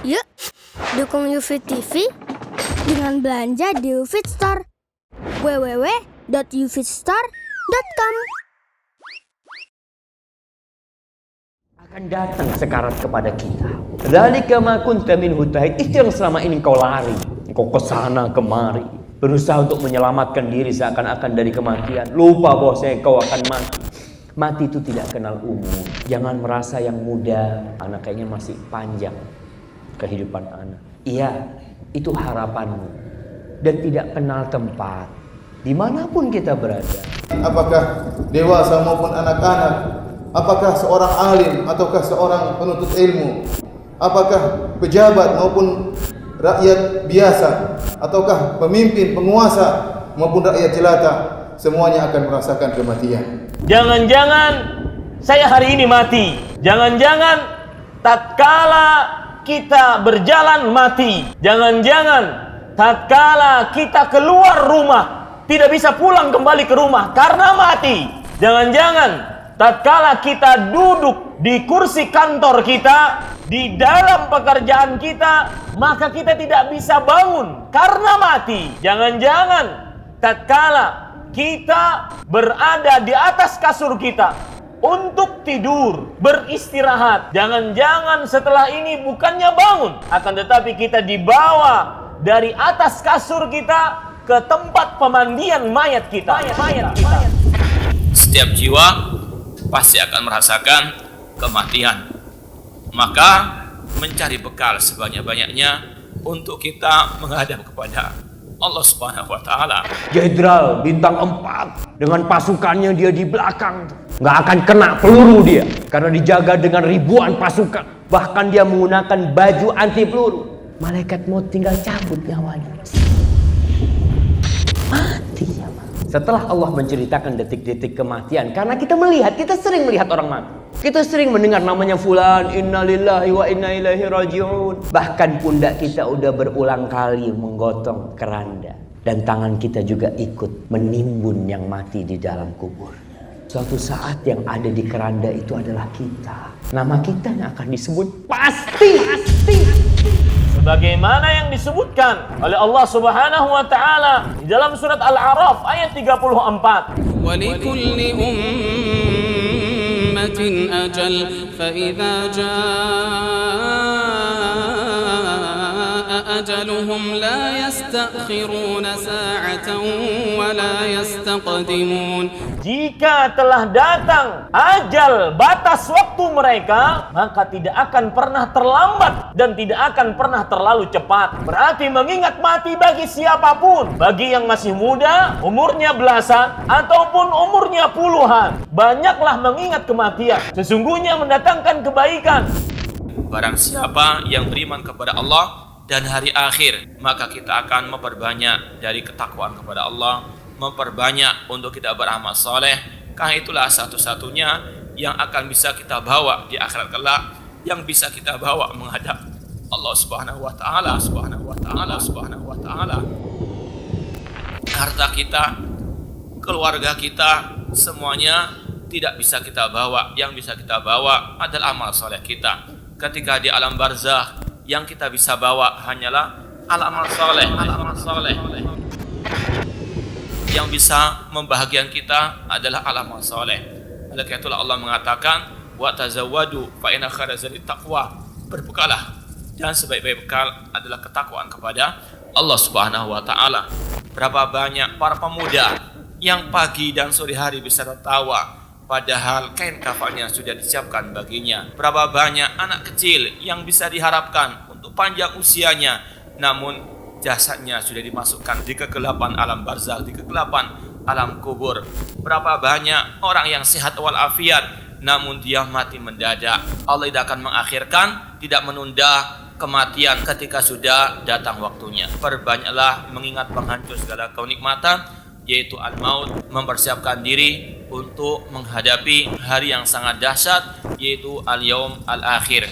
Yuk, dukung UFIT TV dengan belanja di UFIT Store. www.ufitstore.com. Akan datang sekarat kepada kita. Dzalika ma kunta minhu tahid. Itu yang selama ini kau lari, kau kesana kemari, berusaha untuk menyelamatkan diri seakan-akan dari kematian. Lupa bahwasanya kau akan mati. Mati itu tidak kenal umur. Jangan merasa yang muda, anak kayaknya masih panjang kehidupan anak. Iya, itu harapanmu. Dan tidak kenal tempat. Dimanapun kita berada. Apakah dewasa maupun anak-anak, apakah seorang alim ataukah seorang penuntut ilmu, apakah pejabat maupun rakyat biasa, ataukah pemimpin, penguasa maupun rakyat jelata, semuanya akan merasakan kematian. Jangan-jangan saya hari ini mati. Jangan-jangan tatkala kita berjalan mati. Jangan-jangan tatkala kita keluar rumah tidak bisa pulang kembali ke rumah karena mati. Jangan-jangan tatkala kita duduk di kursi kantor kita, di dalam pekerjaan kita, maka kita tidak bisa bangun karena mati. Jangan-jangan tatkala kita berada di atas kasur kita untuk tidur, beristirahat. Jangan-jangan setelah ini bukannya bangun, akan tetapi kita dibawa dari atas kasur kita ke tempat pemandian mayat kita. Setiap jiwa pasti akan merasakan kematian. Maka mencari bekal sebanyak-banyaknya untuk kita menghadap kepada Allah Subhanahu wa Ta'ala. Jenderal bintang 4 dengan pasukannya dia di belakang, nggak akan kena peluru dia karena dijaga dengan ribuan pasukan. Bahkan dia menggunakan baju anti peluru. Malaikat maut tinggal cabut nyawanya, mati. Setelah Allah menceritakan detik-detik kematian, karena kita sering melihat orang mati. Kita sering mendengar namanya fulan, innalillahi wa inna ilaihi raji'un. Bahkan pundak kita udah berulang kali menggotong keranda. Dan tangan kita juga ikut menimbun yang mati di dalam kuburnya. Suatu saat yang ada di keranda itu adalah kita. Nama kita yang akan disebut pasti. Sebagaimana yang disebutkan oleh Allah Subhanahu wa Ta'ala di dalam surat Al-A'raf ayat 34. وَلِكُلِّ أُمَّةٍ أَجَلٌ فَإِذَا جَاءَ أَجَلُهُمْ لَا يَسْتَأْخِرُونَ سَاعَةً وَلَا يَسْتَقْدِمُونَ. Jika telah datang ajal batas waktu mereka, maka tidak akan pernah terlambat dan tidak akan pernah terlalu cepat. Berarti mengingat mati bagi siapapun, bagi yang masih muda, umurnya belasan, ataupun umurnya puluhan, banyaklah mengingat kematian. Sesungguhnya mendatangkan kebaikan. Barang siapa yang beriman kepada Allah dan hari akhir, maka kita akan memperbanyak dari ketakwaan kepada Allah, memperbanyak untuk kita beramal soleh. Karena itulah satu-satunya yang akan bisa kita bawa di akhirat kelak, yang bisa kita bawa menghadap Allah Subhanahu wa Ta'ala. Harta kita, keluarga kita, semuanya tidak bisa kita bawa. Yang bisa kita bawa adalah amal soleh kita. Ketika di alam barzakh, yang kita bisa bawa hanyalah amal soleh. Yang bisa membahagiakan kita adalah amal soleh. Oleh karena itulah Allah mengatakan, wa tazawwadu fa inna khairaz zadi taqwa. Berbekalah, dan sebaik-baik bekal adalah ketakwaan kepada Allah Subhanahu wa Ta'ala. Berapa banyak para pemuda yang pagi dan sore hari bisa tertawa padahal kain kafannya sudah disiapkan baginya. Berapa banyak anak kecil yang bisa diharapkan untuk panjang usianya, namun jasadnya sudah dimasukkan di kegelapan alam barzakh, di kegelapan alam kubur. Berapa banyak orang yang sehat walafiat, namun dia mati mendadak. Allah tidak akan mengakhirkan, tidak menunda kematian ketika sudah datang waktunya. Perbanyaklah mengingat penghancur segala kenikmatan, yaitu al-maut, mempersiapkan diri untuk menghadapi hari yang sangat dahsyat, yaitu al-yaum al-akhir.